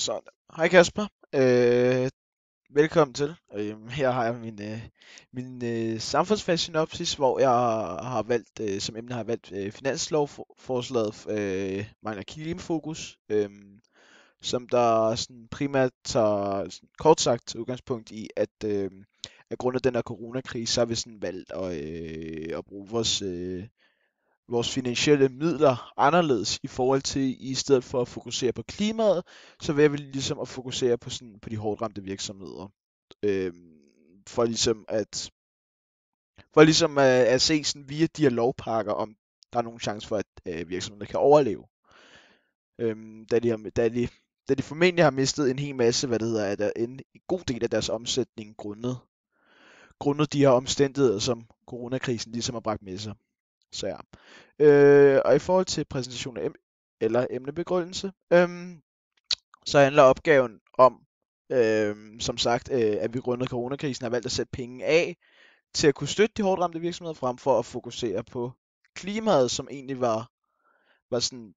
Så, hej Kasper. Velkommen til. Her har jeg min samfundsfagssynopsis, hvor jeg har valgt, som emne har jeg valgt finanslovforslaget, mangler klimafokus, som der sådan primært tager sådan, kort sagt udgangspunkt i, at grund af den her coronakrise, så har vi sådan valgt at bruge vores finansielle midler anderledes i forhold til, i stedet for at fokusere på klimaet, så vil vi ligesom at fokusere på, sådan, på de hårdt ramte virksomheder. Øhm, for ligesom at se sådan via de her lovpakker, om der er nogen chance for, at virksomhederne kan overleve. Da de formentlig har mistet en hel masse, en god del af deres omsætning grundet de her omstændigheder, som coronakrisen ligesom har bragt med sig. Så ja. Og i forhold til præsentation af eller emnebegrundelse, så handler opgaven om, som sagt, at vi grundet coronakrisen har valgt at sætte penge af til at kunne støtte de hårdt ramte virksomheder frem for at fokusere på klimaet, som egentlig var sådan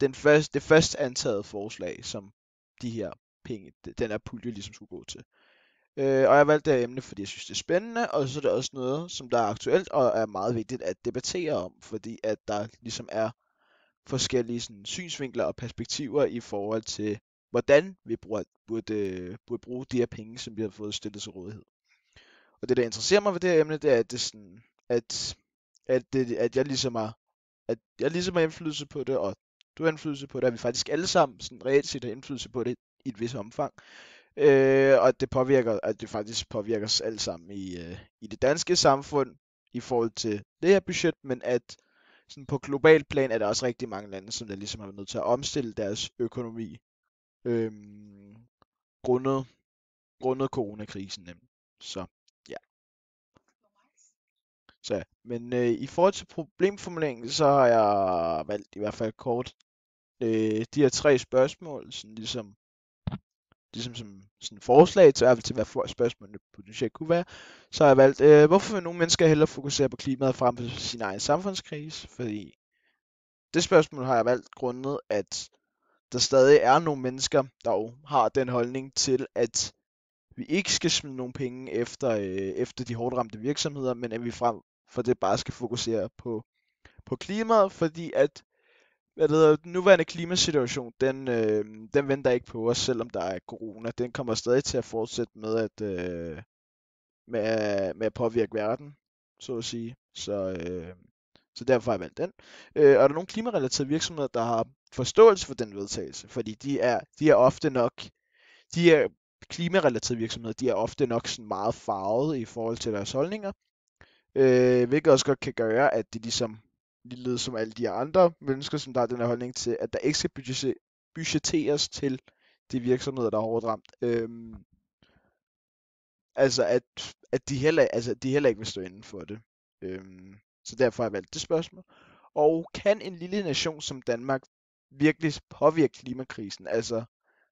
det først antaget forslag, som de her penge, den her pulje ligesom skulle gå til. Og jeg valgte det her emne, fordi jeg synes, det er spændende, og så er det også noget, som der er aktuelt og er meget vigtigt at debattere om, fordi at der ligesom er forskellige sådan, synsvinkler og perspektiver i forhold til, hvordan vi burde bruge de her penge, som vi har fået stillet til rådighed. Og det, der interesserer mig ved det her emne, det er, at det sådan, at jeg ligesom har indflydelse på det, og du har indflydelse på det, og vi faktisk alle sammen sådan reelt set har indflydelse på det i et vist omfang. Og at det faktisk påvirker os alle sammen i det danske samfund i forhold til det her budget, men at sådan på global plan er der også rigtig mange lande, som der ligesom har været nødt til at omstille deres økonomi øhm, grundet, grundet coronakrisen. Nemlig. Så ja. Så, ja. Men i forhold til problemformuleringen, så har jeg valgt i hvert fald kort de her 3 spørgsmål, sådan ligesom som sådan forslag til, i hvert fald til hvad spørgsmålene potentielt kunne være, så har jeg valgt, hvorfor vil nogle mennesker hellere fokusere på klimaet frem for sin egen samfundskrise? Fordi det spørgsmål har jeg valgt grundet, at der stadig er nogle mennesker, der jo har den holdning til, at vi ikke skal smide nogle penge efter de hårdt ramte virksomheder, men at vi frem for det bare skal fokusere på klimaet, fordi at den nuværende klimasituation, den venter ikke på os, selvom der er corona. Den kommer stadig til at fortsætte med at påvirke verden, så at sige. Så derfor har jeg valgt den. Og er der nogle klimarelaterede virksomheder, der har forståelse for den vedtagelse? Fordi de er ofte nok, de her klimarelaterede virksomheder, de er ofte nok sådan meget farvet i forhold til deres holdninger. Hvilket også godt kan gøre, at de ligesom, ligeledes som alle de andre mennesker, som der har den her holdning til, at der ikke skal budgetteres til de virksomheder, der er hårdt ramt. Altså at de heller ikke vil stå inden for det. Så derfor har jeg valgt det spørgsmål. Og kan en lille nation som Danmark virkelig påvirke klimakrisen? Altså,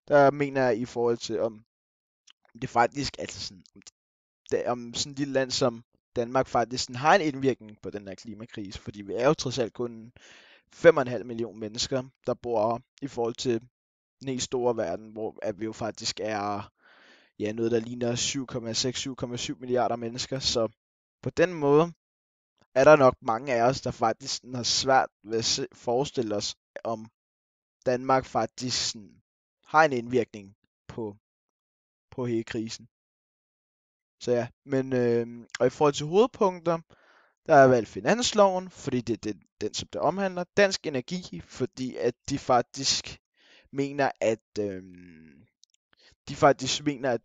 der mener jeg i forhold til, om det faktisk, altså sådan, om sådan et lille land som Danmark faktisk sådan har en indvirkning på den her klimakrise, fordi vi er jo trods alt kun 5,5 millioner mennesker, der bor i forhold til den helt store verden, hvor at vi jo faktisk er noget, der ligner 7,6-7,7 milliarder mennesker, så på den måde er der nok mange af os, der faktisk sådan har svært ved at forestille os, om Danmark faktisk sådan har en indvirkning på hele krisen. Så ja, men og i forhold til hovedpunkter, der har jeg valgt finansloven, fordi det er den, som det omhandler. Dansk Energi, fordi at de faktisk mener, at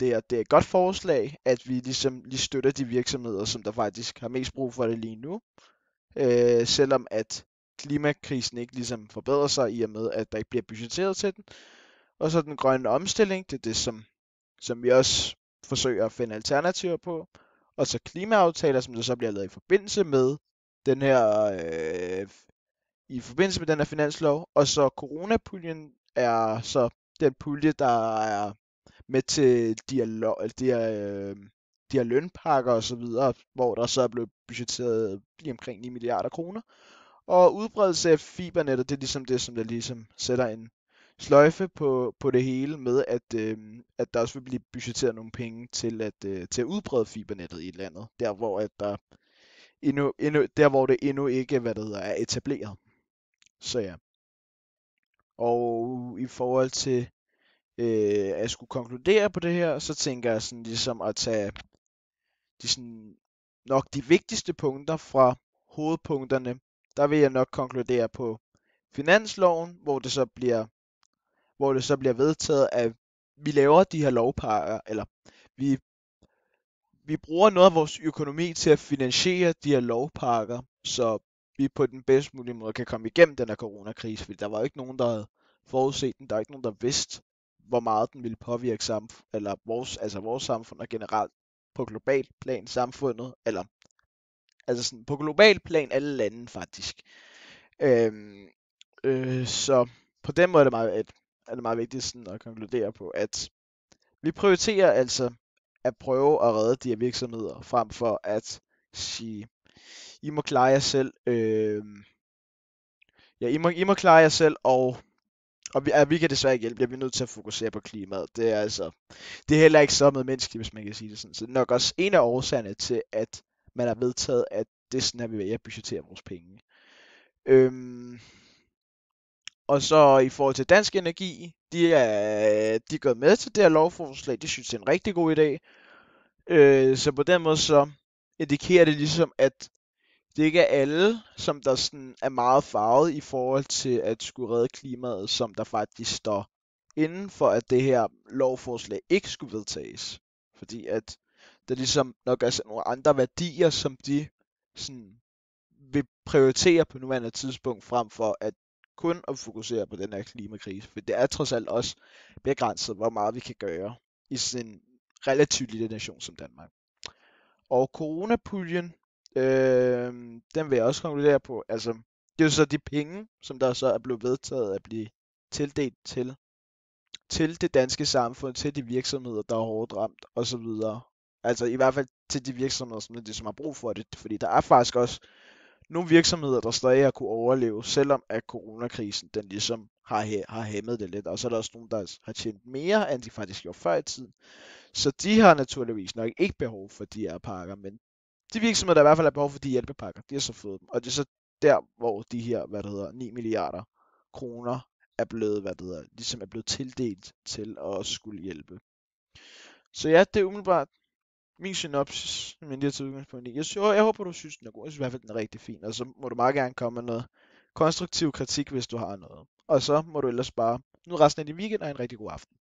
det er et godt forslag, at vi ligesom lige støtter de virksomheder, som der faktisk har mest brug for det lige nu. Selvom at klimakrisen ikke ligesom forbedrer sig i og med, at der ikke bliver budgetteret til den. Og så den grønne omstilling, det er det, som vi også forsøger at finde alternativer på. Og så klimaaftaler, som der så bliver lavet i forbindelse med den her finanslov. Og så coronapuljen er så den pulje, der er med til de her lønpakker og så videre, hvor der så er blevet budgetteret lige omkring 9 milliarder kroner. Og udbredelse af fibernettet, det er ligesom det, som der ligesom sætter sløjfe på det hele med, at der også vil blive budgetteret nogle penge til at udbrede fibernettet i landet, der hvor at der der hvor det endnu ikke, er etableret. Så ja. Og i forhold til at skulle konkludere på det her, så tænker jeg sådan ligesom at tage de sådan nok de vigtigste punkter fra hovedpunkterne. Der vil jeg nok konkludere på finansloven, hvor det så bliver vedtaget, at vi laver de her lovpakker, eller vi, vi bruger noget af vores økonomi til at finansiere de her lovpakker, så vi på den bedst mulige måde kan komme igennem den her coronakrise, fordi der var jo ikke nogen, der havde forudset den, der var ikke nogen, der vidste, hvor meget den ville påvirke eller vores samfund og generelt på global plan samfundet, eller altså sådan på global plan alle lande faktisk. Øhm, så på den måde er det meget vigtigt sådan at konkludere på, at vi prioriterer altså at prøve at redde de her virksomheder, frem for at sige, I må klare jer selv, ja, I må klare jer selv, og vi kan desværre ikke hjælpe jer, vi er nødt til at fokusere på klimaet. Det er heller ikke så medmenneskeligt, hvis man kan sige det sådan. Så det er nok også en af årsagerne til, at man har vedtaget, at det er sådan her, vi vælger at budgettere vores penge. Øhm, og så i forhold til Dansk Energi, de er gået med til det her lovforslag, de synes, det er en rigtig god idé. Så på den måde så indikerer det ligesom, at det ikke er alle, som der sådan er meget farvet i forhold til at skulle redde klimaet, som der faktisk står inden for, at det her lovforslag ikke skulle vedtages. Fordi at der ligesom nok er sådan nogle andre værdier, som de sådan vil prioritere på nuværende tidspunkt, frem for at kun at fokusere på den her klimakrise. For det er trods alt også begrænset, hvor meget vi kan gøre i sådan en relativt lille nation som Danmark. Og coronapuljen, den vil jeg også konkludere på. Altså, det er jo så de penge, som der så er blevet vedtaget at blive tildelt til det danske samfund, til de virksomheder, der er hårdt ramt, osv. Altså i hvert fald til de virksomheder, som har brug for det. Fordi der er faktisk også nogle virksomheder, der stadig har kunne overleve, selvom at coronakrisen, den ligesom har hæmmet det lidt. Og så er der også nogle, der har tjent mere, end de faktisk gjorde før i tiden. Så de har naturligvis nok ikke behov for de her pakker, men de virksomheder, der i hvert fald har behov for de hjælpepakker, de har så fået dem. Og det er så der, hvor de her, 9 milliarder kroner er blevet, ligesom er blevet tildelt til at skulle hjælpe. Så ja, det er umiddelbart min synopsis, men det er til udgangspunkt i. Jeg håber, du synes, den er god. Jeg synes i hvert fald, den er rigtig fin. Og så må du meget gerne komme med noget konstruktiv kritik, hvis du har noget. Og så må du ellers bare nyde resten af din weekend og en rigtig god aften.